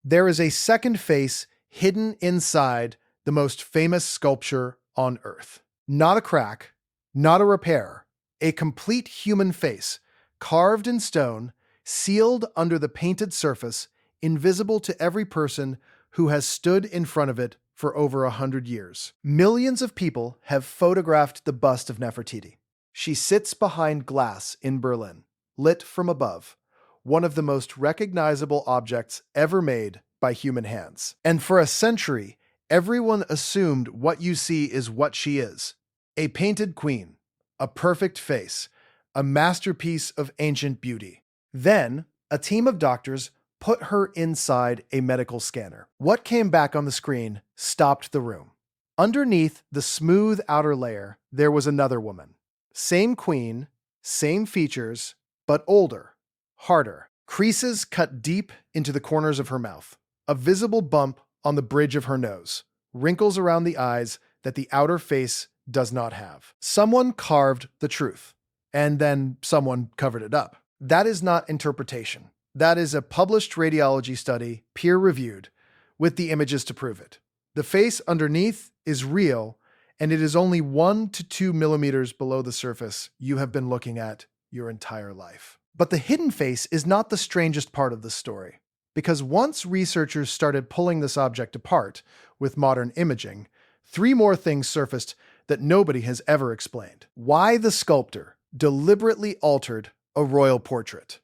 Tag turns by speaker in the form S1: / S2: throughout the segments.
S1: There is a second face hidden inside the most famous sculpture on Earth. Not a crack, not a repair, a complete human face, carved in stone, sealed under the painted surface, invisible to every person who has stood in front of it for over 100 years. Millions of people have photographed the bust of Nefertiti. She sits behind glass in Berlin, lit from above, one of the most recognizable objects ever made by human hands. And for a century, everyone assumed what you see is what she is. A painted queen, a perfect face, a masterpiece of ancient beauty. Then, a team of doctors put her inside a medical scanner. What came back on the screen stopped the room. Underneath the smooth outer layer, there was another woman. Same queen, same features, but older, harder. Creases cut deep into the corners of her mouth. A visible bump on the bridge of her nose. Wrinkles around the eyes that the outer face does not have. Someone carved the truth, and then someone covered it up. That is not interpretation. That is a published radiology study, peer-reviewed, with the images to prove it. The face underneath is real, and it is only 1 to 2 millimeters below the surface you have been looking at your entire life. But the hidden face is not the strangest part of the story, because once researchers started pulling this object apart with modern imaging, 3 more things surfaced that nobody has ever explained. Why the sculptor deliberately altered a royal portrait,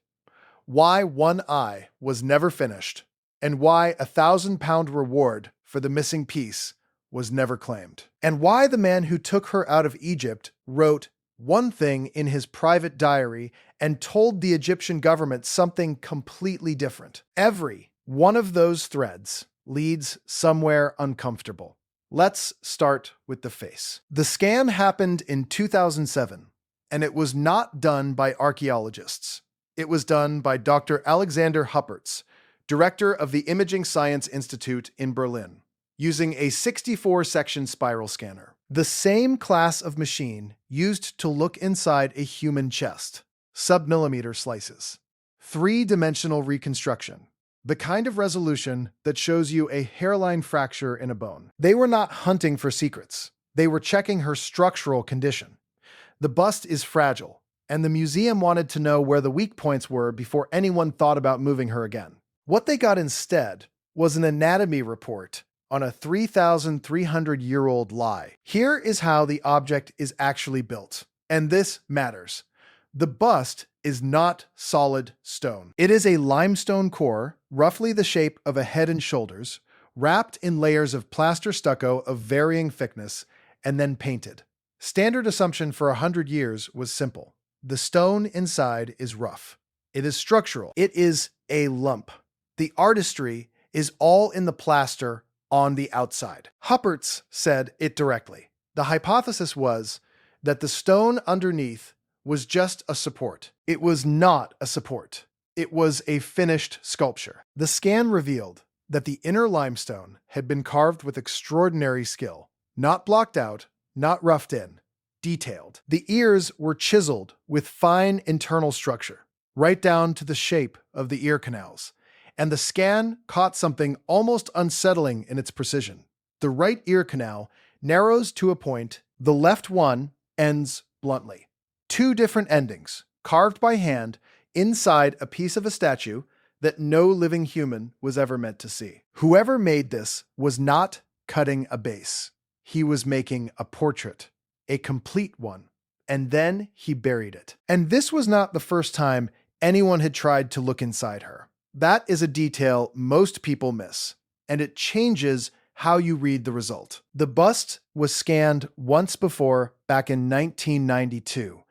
S1: why one eye was never finished, and why a £1,000 reward for the missing piece was never claimed, and why the man who took her out of Egypt wrote one thing in his private diary and told the Egyptian government something completely different. Every one of those threads leads somewhere uncomfortable. Let's start with the face. The scan happened in 2007, and it was not done by archaeologists. It was done by Dr. Alexander Huppertz, director of the Imaging Science Institute in Berlin, using a 64-section spiral scanner. The same class of machine used to look inside a human chest. Sub-millimeter slices. 3-dimensional reconstruction. The kind of resolution that shows you a hairline fracture in a bone. They were not hunting for secrets. They were checking her structural condition. The bust is fragile, and the museum wanted to know where the weak points were before anyone thought about moving her again. What they got instead was an anatomy report on a 3,300-year-old lie. Here is how the object is actually built, and this matters. The bust is not solid stone. It is a limestone core, roughly the shape of a head and shoulders, wrapped in layers of plaster stucco of varying thickness, and then painted. Standard assumption for 100 years was simple. The stone inside is rough. It is structural. It is a lump. The artistry is all in the plaster on the outside. Huppertz said it directly. The hypothesis was that the stone underneath was just a support. It was not a support. It was a finished sculpture. The scan revealed that the inner limestone had been carved with extraordinary skill, not blocked out, not roughed in, detailed. The ears were chiseled with fine internal structure, right down to the shape of the ear canals, and the scan caught something almost unsettling in its precision. The right ear canal narrows to a point, the left one ends bluntly. 2 different endings, carved by hand inside a piece of a statue that no living human was ever meant to see. Whoever made this was not cutting a base. He was making a portrait, a complete one, and then he buried it. And this was not the first time anyone had tried to look inside her. That is a detail most people miss, and it changes how you read the result. The bust was scanned once before, back in 1992.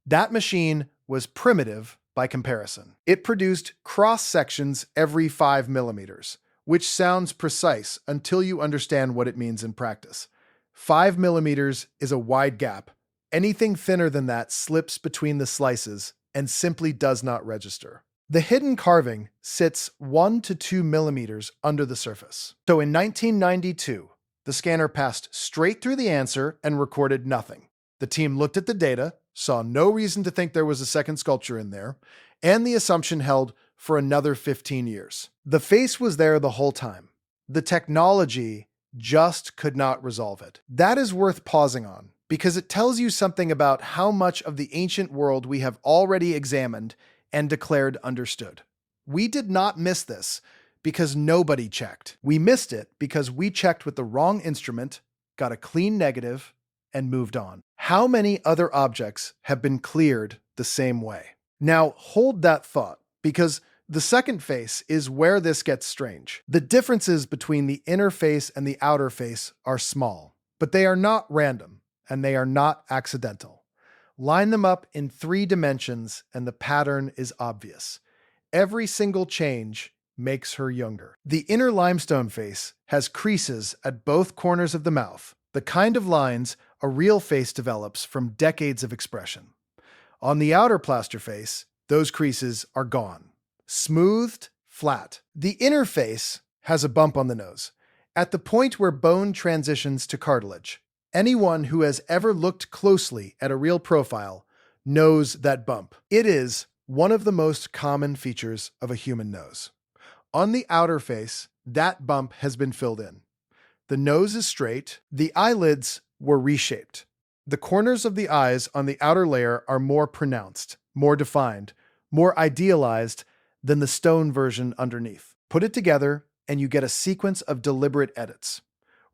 S1: That machine was primitive by comparison. It produced cross-sections every 5 millimeters, which sounds precise until you understand what it means in practice. 5 millimeters is a wide gap. Anything thinner than that slips between the slices and simply does not register. The hidden carving sits 1 to 2 millimeters under the surface. So in 1992, the scanner passed straight through the answer and recorded nothing. The team looked at the data, saw no reason to think there was a second sculpture in there, and the assumption held for another 15 years. The face was there the whole time. The technology just could not resolve it. That is worth pausing on, because it tells you something about how much of the ancient world we have already examined and declared understood. We did not miss this because nobody checked. We missed it because we checked with the wrong instrument, got a clean negative, and moved on. How many other objects have been cleared the same way? Now hold that thought, because the second face is where this gets strange. The differences between the inner face and the outer face are small, but they are not random, and they are not accidental. Line them up in 3 dimensions and the pattern is obvious. Every single change makes her younger. The inner limestone face has creases at both corners of the mouth, the kind of lines a real face develops from decades of expression. On the outer plaster face, those creases are gone. Smoothed, flat. The inner face has a bump on the nose, at the point where bone transitions to cartilage. Anyone who has ever looked closely at a real profile knows that bump. It is one of the most common features of a human nose. On the outer face, that bump has been filled in. The nose is straight, the eyelids were reshaped. The corners of the eyes on the outer layer are more pronounced, more defined, more idealized than the stone version underneath. Put it together and you get a sequence of deliberate edits.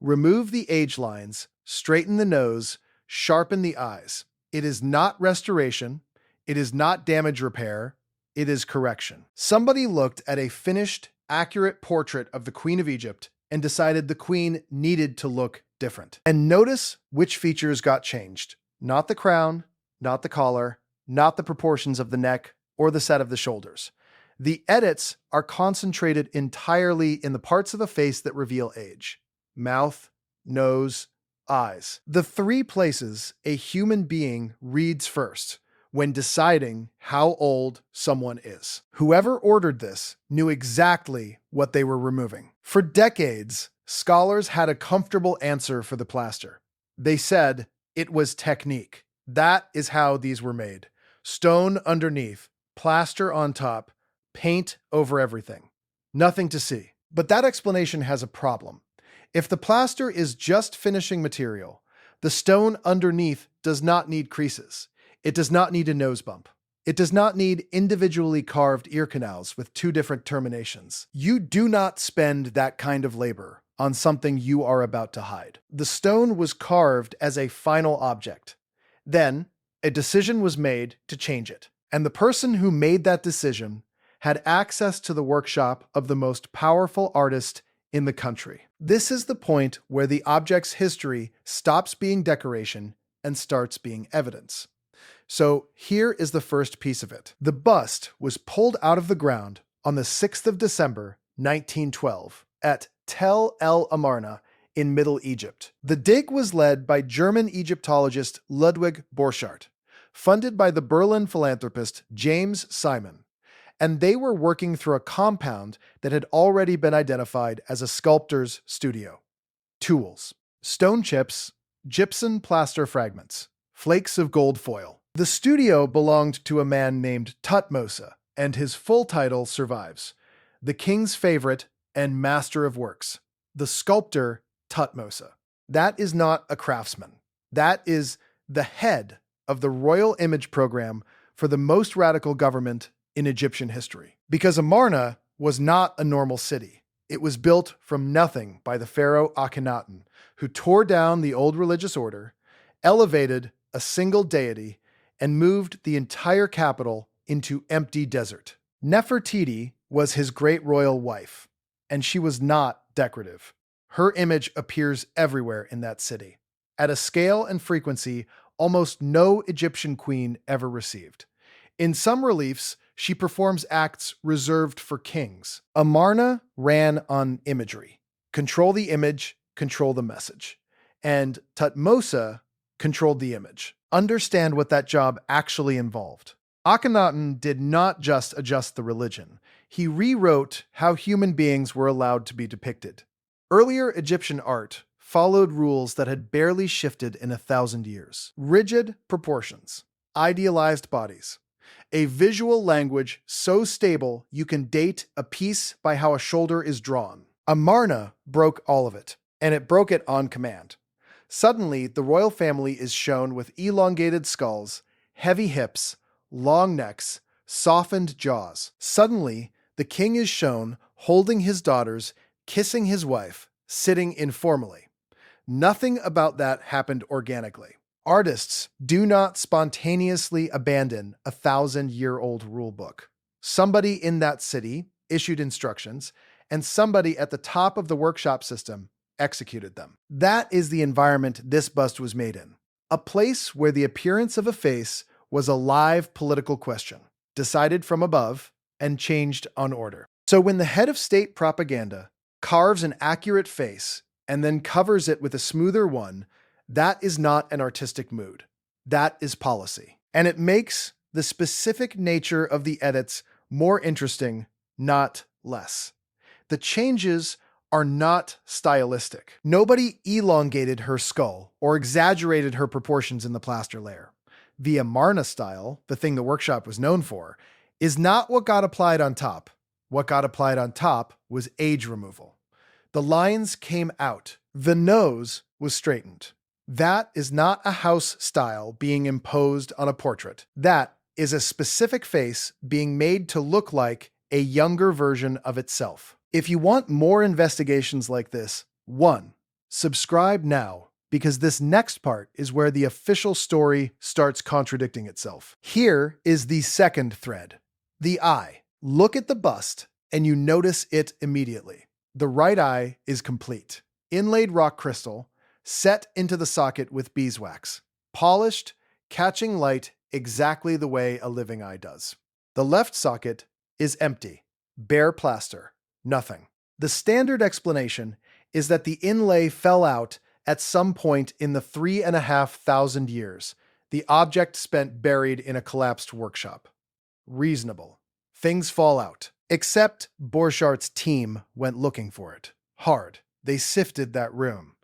S1: Remove the age lines, straighten the nose, sharpen the eyes. It is not restoration, it is not damage repair, it is correction. Somebody looked at a finished, accurate portrait of the Queen of Egypt and decided the queen needed to look different. And notice which features got changed. Not the crown, not the collar, not the proportions of the neck or the set of the shoulders. The edits are concentrated entirely in the parts of the face that reveal age: mouth, nose, eyes. The 3 places a human being reads first when deciding how old someone is. Whoever ordered this knew exactly what they were removing. For decades, scholars had a comfortable answer for the plaster. They said it was technique. That is how these were made. Stone underneath, plaster on top, paint over everything. Nothing to see. But that explanation has a problem. If the plaster is just finishing material, the stone underneath does not need creases. It does not need a nose bump. It does not need individually carved ear canals with 2 different terminations. You do not spend that kind of labor on something you are about to hide. The stone was carved as a final object. Then, a decision was made to change it. And the person who made that decision had access to the workshop of the most powerful artist in the country. This is the point where the object's history stops being decoration and starts being evidence. So here is the first piece of it. The bust was pulled out of the ground on the 6th of December, 1912, at Tel El Amarna in Middle Egypt. The dig was led by German Egyptologist Ludwig Borchardt, funded by the Berlin philanthropist James Simon, and they were working through a compound that had already been identified as a sculptor's studio. Tools: stone chips, gypsum plaster fragments, flakes of gold foil. The studio belonged to a man named Thutmose, and his full title survives: the king's favorite and master of works, the sculptor Thutmose. That is not a craftsman. That is the head of the royal image program for the most radical government in Egyptian history. Because Amarna was not a normal city. It was built from nothing by the pharaoh Akhenaten, who tore down the old religious order, elevated a single deity, and moved the entire capital into empty desert. Nefertiti was his great royal wife, and she was not decorative. Her image appears everywhere in that city, at a scale and frequency almost no Egyptian queen ever received. In some reliefs, she performs acts reserved for kings. Amarna ran on imagery. Control the image, control the message. And Thutmose controlled the image. Understand what that job actually involved. Akhenaten did not just adjust the religion. He rewrote how human beings were allowed to be depicted. Earlier Egyptian art followed rules that had barely shifted in 1,000 years. Rigid proportions, idealized bodies, A visual language so stable you can date a piece by how a shoulder is drawn. Amarna broke all of it, and it broke it on command. Suddenly, the royal family is shown with elongated skulls, heavy hips, long necks, softened jaws. Suddenly, the king is shown holding his daughters, kissing his wife, sitting informally. Nothing about that happened organically. Artists do not spontaneously abandon a 1,000-year-old rulebook. Somebody in that city issued instructions, and somebody at the top of the workshop system executed them. That is the environment this bust was made in. A place where the appearance of a face was a live political question, decided from above and changed on order. So when the head of state propaganda carves an accurate face and then covers it with a smoother one, that is not an artistic mood. That is policy. And it makes the specific nature of the edits more interesting, not less. The changes are not stylistic. Nobody elongated her skull or exaggerated her proportions in the plaster layer. The Amarna style, the thing the workshop was known for, is not what got applied on top. What got applied on top was age removal. The lines came out. The nose was straightened. That is not a house style being imposed on a portrait. That is a specific face being made to look like a younger version of itself. If you want more investigations like this, 1. Subscribe now, because this next part is where the official story starts contradicting itself. Here is the second thread. The eye. Look at the bust, and you notice it immediately. The right eye is complete. Inlaid rock crystal, set into the socket with beeswax. Polished, catching light exactly the way a living eye does. The left socket is empty. Bare plaster. Nothing. The standard explanation is that the inlay fell out at some point in the 3,500 years, the object spent buried in a collapsed workshop. Reasonable. Things fall out. Except Borchart's team went looking for it. Hard. They sifted that room.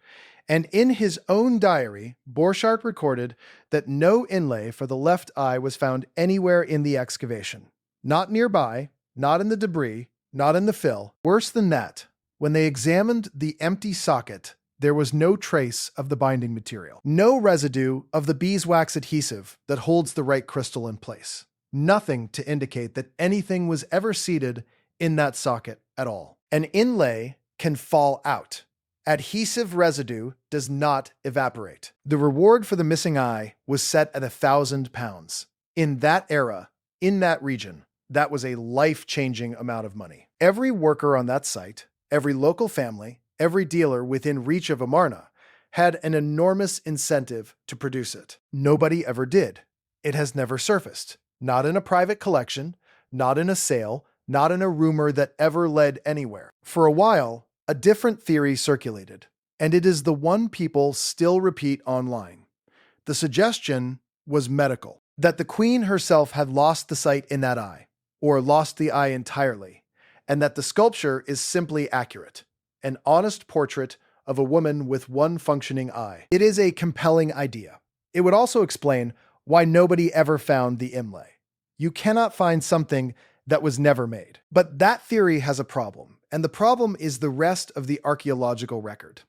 S1: And in his own diary, Borchart recorded that no inlay for the left eye was found anywhere in the excavation. Not nearby, not in the debris, not in the fill. Worse than that, when they examined the empty socket, there was no trace of the binding material. No residue of the beeswax adhesive that holds the right crystal in place. Nothing to indicate that anything was ever seated in that socket at all. An inlay can fall out. Adhesive residue does not evaporate. The reward for the missing eye was set at £1,000. In that era, in that region, that was a life-changing amount of money. Every worker on that site, every local family, every dealer within reach of Amarna had an enormous incentive to produce it. Nobody ever did. It has never surfaced. Not in a private collection, not in a sale, not in a rumor that ever led anywhere. For a while, a different theory circulated, and it is the one people still repeat online. The suggestion was medical, that the queen herself had lost the sight in that eye, or lost the eye entirely, and that the sculpture is simply accurate, an honest portrait of a woman with one functioning eye. It is a compelling idea. It would also explain why nobody ever found the inlay. You cannot find something that was never made. But that theory has a problem, and the problem is the rest of the archaeological record.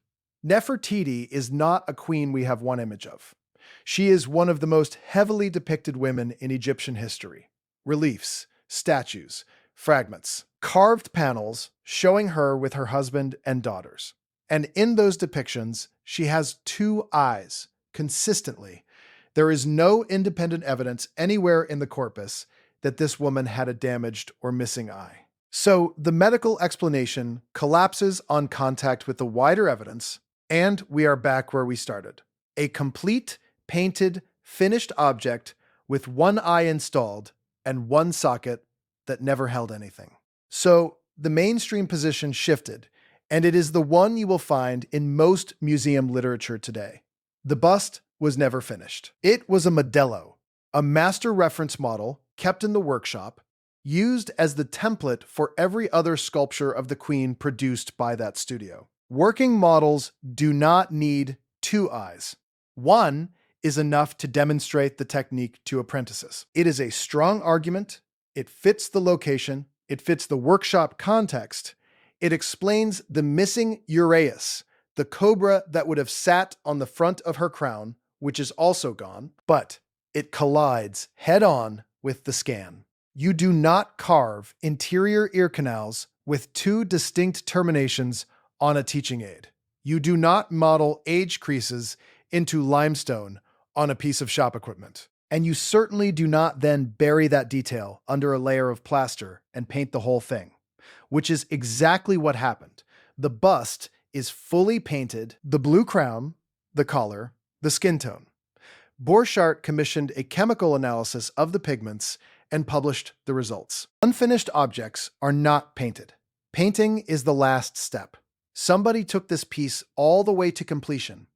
S1: Nefertiti is not a queen we have one image of. She is one of the most heavily depicted women in Egyptian history. Reliefs, statues, fragments, carved panels showing her with her husband and daughters. And in those depictions, she has two eyes, consistently. There is no independent evidence anywhere in the corpus that this woman had a damaged or missing eye. So the medical explanation collapses on contact with the wider evidence, and we are back where we started. A complete, painted, finished object with one eye installed and one socket that never held anything. So the mainstream position shifted, and it is the one you will find in most museum literature today. The bust was never finished. It was a modello, a master reference model kept in the workshop, used as the template for every other sculpture of the queen produced by that studio. Working models do not need two eyes. One is enough to demonstrate the technique to apprentices. It is a strong argument. It fits the location. It fits the workshop context. It explains the missing uraeus, the cobra that would have sat on the front of her crown, which is also gone, but it collides head-on with the scan. You do not carve interior ear canals with two distinct terminations on a teaching aid. You do not model age creases into limestone on a piece of shop equipment. And you certainly do not then bury that detail under a layer of plaster and paint the whole thing, which is exactly what happened. The bust is fully painted, the blue crown, the collar, the skin tone. Borchardt commissioned a chemical analysis of the pigments and published the results. Unfinished objects are not painted. Painting is the last step. Somebody took this piece all the way to completion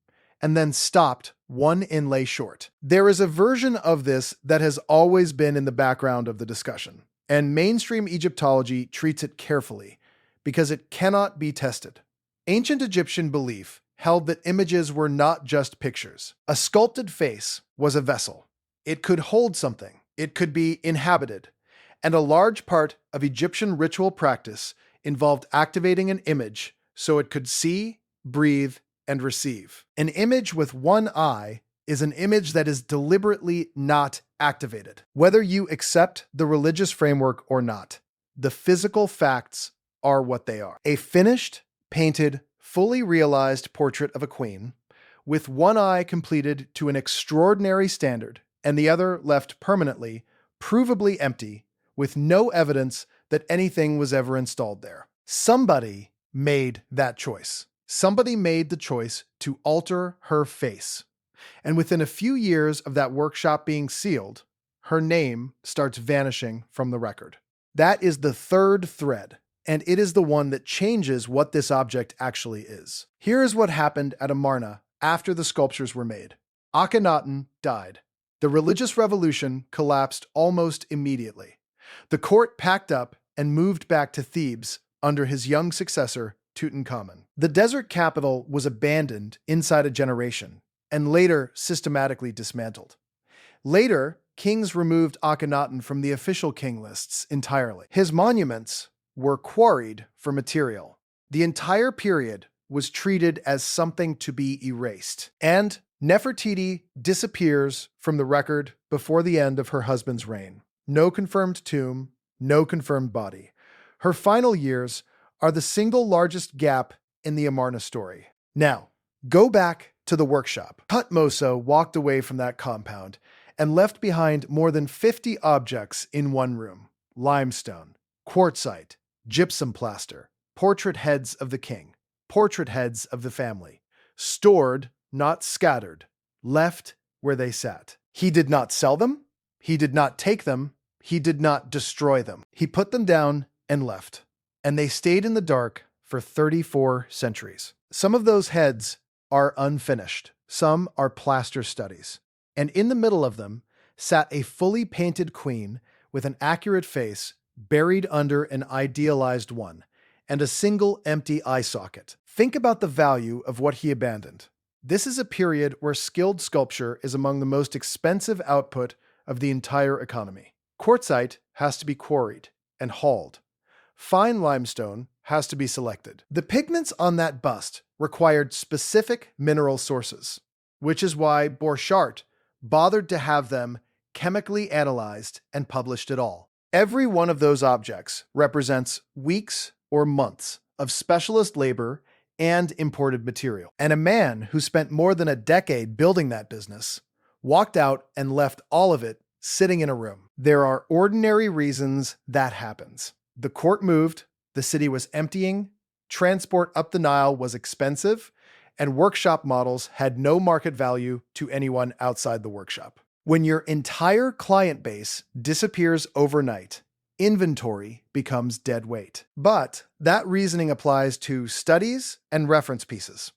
S1: and then stopped one inlay short. There is a version of this that has always been in the background of the discussion, and mainstream Egyptology treats it carefully because it cannot be tested. Ancient Egyptian belief held that images were not just pictures. A sculpted face was a vessel. It could hold something. It could be inhabited. And a large part of Egyptian ritual practice involved activating an image so it could see, breathe, and receive. An image with one eye is an image that is deliberately not activated. Whether you accept the religious framework or not, the physical facts are what they are. A finished, painted, fully realized portrait of a queen, with one eye completed to an extraordinary standard and the other left permanently, provably empty, with no evidence that anything was ever installed there. Somebody made that choice. Somebody made the choice to alter her face. And within a few years of that workshop being sealed, her name starts vanishing from the record. That is the third thread, and it is the one that changes what this object actually is. Here is what happened at Amarna after the sculptures were made. Akhenaten died. The religious revolution collapsed almost immediately. The court packed up and moved back to Thebes under his young successor, Tutankhamun. The desert capital was abandoned inside a generation and later systematically dismantled. Later, kings removed Akhenaten from the official king lists entirely. His monuments were quarried for material. The entire period was treated as something to be erased. And Nefertiti disappears from the record before the end of her husband's reign. No confirmed tomb, no confirmed body. Her final years are the single largest gap in the Amarna story. Now, go back to the workshop. Thutmose walked away from that compound and left behind more than 50 objects in one room. Limestone, quartzite, gypsum plaster, portrait heads of the king, portrait heads of the family, stored, not scattered, left where they sat. He did not sell them. He did not take them. He did not destroy them. He put them down and left. And they stayed in the dark for 34 centuries. Some of those heads are unfinished. Some are plaster studies. And in the middle of them sat a fully painted queen with an accurate face buried under an idealized one, and a single empty eye socket. Think about the value of what he abandoned. This is a period where skilled sculpture is among the most expensive output of the entire economy. Quartzite has to be quarried and hauled. Fine limestone has to be selected. The pigments on that bust required specific mineral sources, which is why Borchardt bothered to have them chemically analyzed and published at all. Every one of those objects represents weeks or months of specialist labor and imported material. And a man who spent more than a decade building that business walked out and left all of it sitting in a room. There are ordinary reasons that happens. The court moved, the city was emptying, transport up the Nile was expensive, and workshop models had no market value to anyone outside the workshop. When your entire client base disappears overnight, inventory becomes dead weight. But that reasoning applies to studies and reference pieces.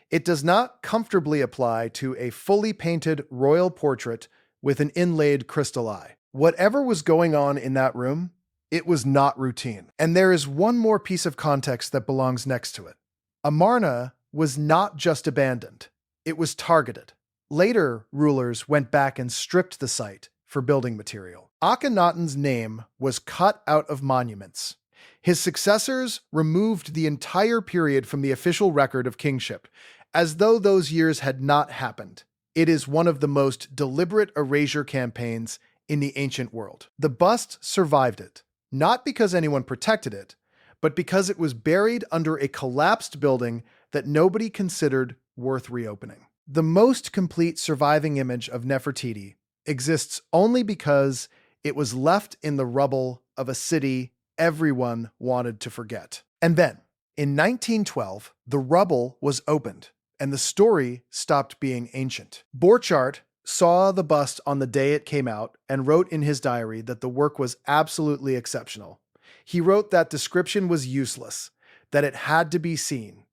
S1: It does not comfortably apply to a fully painted royal portrait with an inlaid crystal eye. Whatever was going on in that room, it was not routine. And there is one more piece of context that belongs next to it. Amarna was not just abandoned, it was targeted. Later, rulers went back and stripped the site for building material. Akhenaten's name was cut out of monuments. His successors removed the entire period from the official record of kingship, as though those years had not happened. It is one of the most deliberate erasure campaigns in the ancient world. The bust survived it, not because anyone protected it, but because it was buried under a collapsed building that nobody considered worth reopening. The most complete surviving image of Nefertiti exists only because it was left in the rubble of a city everyone wanted to forget. And then, in 1912, the rubble was opened, and the story stopped being ancient. Borchardt saw the bust on the day it came out and wrote in his diary that the work was absolutely exceptional. He wrote that description was useless, that it had to be seen.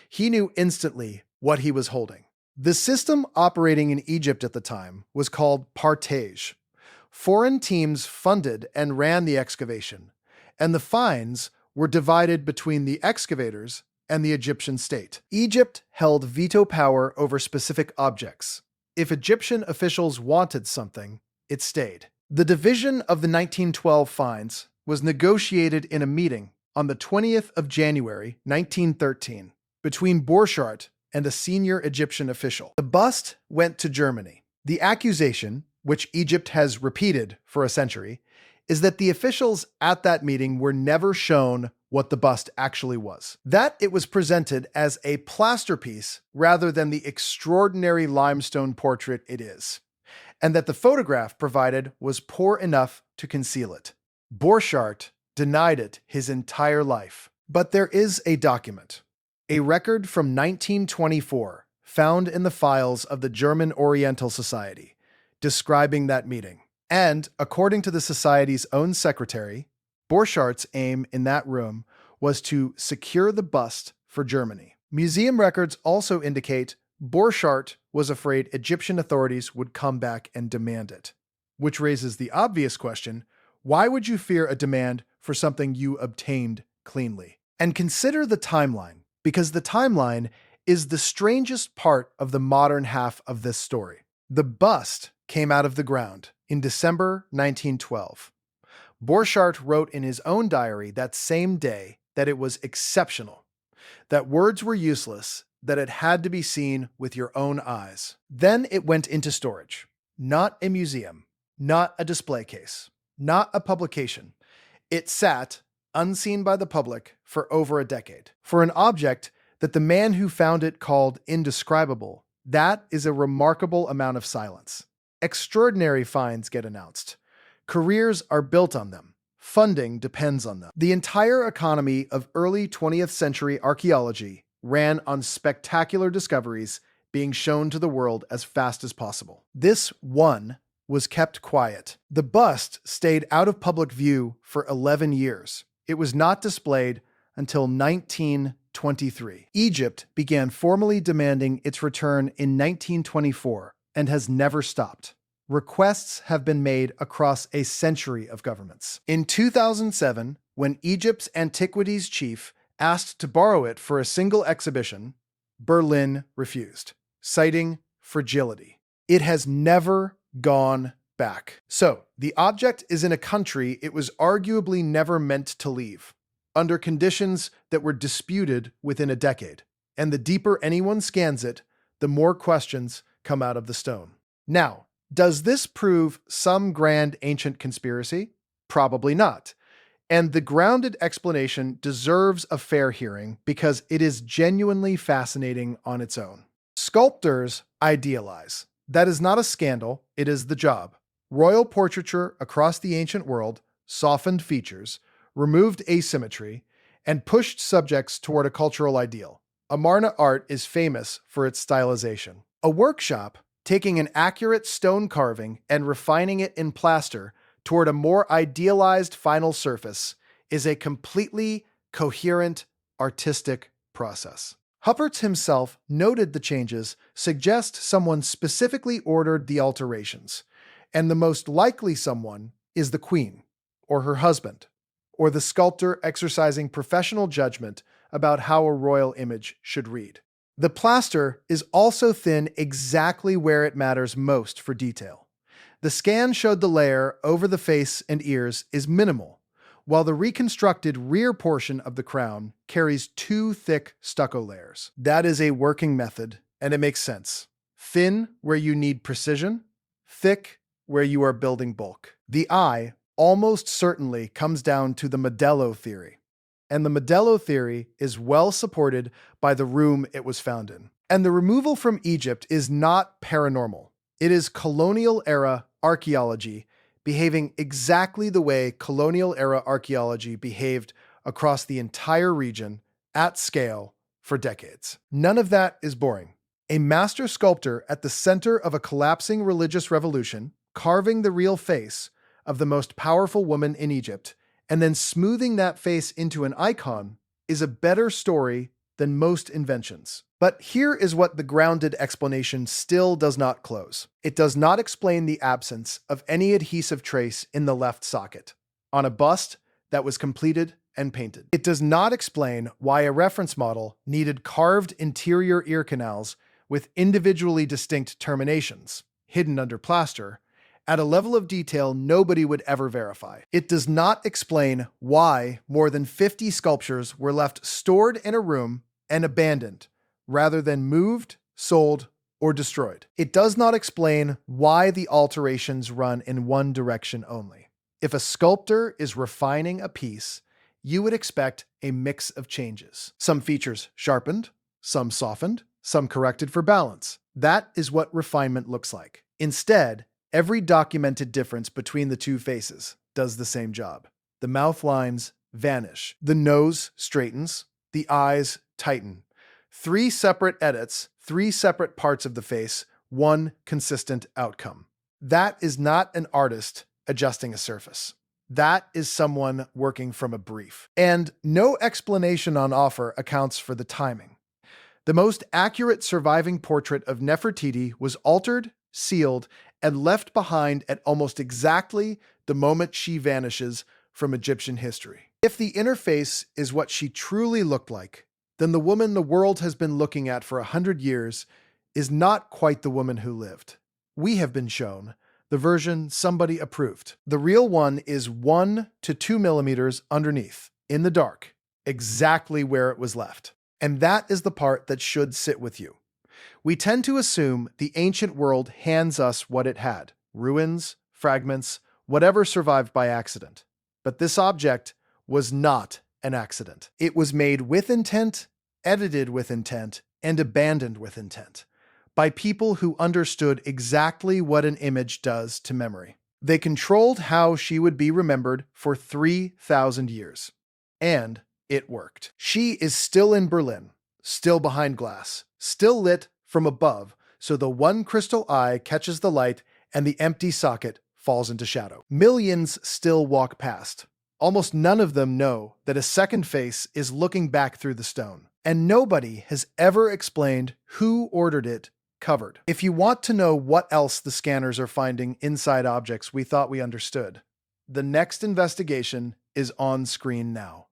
S1: He knew instantly what he was holding. The system operating in Egypt at the time was called partage. Foreign teams funded and ran the excavation, and the fines were divided between the excavators and the Egyptian state. Egypt held veto power over specific objects. If Egyptian officials wanted something, it stayed. The division of the 1912 fines was negotiated in a meeting on the 20th of January, 1913, between Borchardt and a senior Egyptian official. The bust went to Germany. The accusation, which Egypt has repeated for a century, is that the officials at that meeting were never shown what the bust actually was. That it was presented as a plaster piece rather than the extraordinary limestone portrait it is, and that the photograph provided was poor enough to conceal it. Borchardt denied it his entire life. But there is a document, a record from 1924, found in the files of the German Oriental Society, describing that meeting. And, according to the Society's own secretary, Borchardt's aim in that room was to secure the bust for Germany. Museum records also indicate Borchardt was afraid Egyptian authorities would come back and demand it. Which raises the obvious question, why would you fear a demand for something you obtained cleanly? And consider the timeline, because the timeline is the strangest part of the modern half of this story. The bust came out of the ground in December 1912. Borchardt wrote in his own diary that same day that it was exceptional, that words were useless, that it had to be seen with your own eyes. Then it went into storage. Not a museum, not a display case, not a publication. It sat, unseen by the public, for over a decade. For an object that the man who found it called indescribable, that is a remarkable amount of silence. Extraordinary finds get announced. Careers are built on them. Funding depends on them. The entire economy of early 20th century archaeology ran on spectacular discoveries being shown to the world as fast as possible. This one was kept quiet. The bust stayed out of public view for 11 years. It was not displayed until 1923. Egypt began formally demanding its return in 1924 and has never stopped. Requests have been made across a century of governments. In 2007, when Egypt's antiquities chief asked to borrow it for a single exhibition, Berlin refused, citing fragility. It has never gone back. So, the object is in a country it was arguably never meant to leave, under conditions that were disputed within a decade. And the deeper anyone scans it, the more questions come out of the stone. Now, does this prove some grand ancient conspiracy? Probably not. And the grounded explanation deserves a fair hearing because it is genuinely fascinating on its own. Sculptors idealize. That is not a scandal, it is the job. Royal portraiture across the ancient world softened features, removed asymmetry, and pushed subjects toward a cultural ideal. Amarna art is famous for its stylization. A workshop taking an accurate stone carving and refining it in plaster toward a more idealized final surface is a completely coherent artistic process. Huppert's himself noted the changes suggest someone specifically ordered the alterations, and the most likely someone is the queen, or her husband, or the sculptor exercising professional judgment about how a royal image should read. The plaster is also thin exactly where it matters most for detail. The scan showed the layer over the face and ears is minimal, while the reconstructed rear portion of the crown carries two thick stucco layers. That is a working method, and it makes sense. Thin where you need precision, thick where you are building bulk. The eye almost certainly comes down to the Modello theory, and the Modello theory is well supported by the room it was found in. And the removal from Egypt is not paranormal. It is colonial-era archaeology behaving exactly the way colonial-era archaeology behaved across the entire region at scale for decades. None of that is boring. A master sculptor at the center of a collapsing religious revolution, carving the real face of the most powerful woman in Egypt, and then smoothing that face into an icon is a better story than most inventions. But here is what the grounded explanation still does not close. It does not explain the absence of any adhesive trace in the left socket on a bust that was completed and painted. It does not explain why a reference model needed carved interior ear canals with individually distinct terminations, hidden under plaster, at a level of detail nobody would ever verify. It does not explain why more than 50 sculptures were left stored in a room and abandoned, rather than moved, sold, or destroyed. It does not explain why the alterations run in one direction only. If a sculptor is refining a piece, you would expect a mix of changes. Some features sharpened, some softened, some corrected for balance. That is what refinement looks like. Instead, every documented difference between the two faces does the same job. The mouth lines vanish, the nose straightens, the eyes tighten. 3 separate edits, 3 separate parts of the face, one consistent outcome. That is not an artist adjusting a surface. That is someone working from a brief. And no explanation on offer accounts for the timing. The most accurate surviving portrait of Nefertiti was altered, sealed, and left behind at almost exactly the moment she vanishes from Egyptian history. If the interface is what she truly looked like, then the woman the world has been looking at for 100 years is not quite the woman who lived. We have been shown the version somebody approved. The real one is 1 to 2 millimeters underneath, in the dark, exactly where it was left. And that is the part that should sit with you. We tend to assume the ancient world hands us what it had, ruins, fragments, whatever survived by accident. But this object was not an accident. It was made with intent, edited with intent, and abandoned with intent by people who understood exactly what an image does to memory. They controlled how she would be remembered for 3,000 years. And it worked. She is still in Berlin, still behind glass, still lit from above, so the one crystal eye catches the light and the empty socket falls into shadow. Millions still walk past. Almost none of them know that a second face is looking back through the stone. And nobody has ever explained who ordered it covered. If you want to know what else the scanners are finding inside objects we thought we understood, the next investigation is on screen now.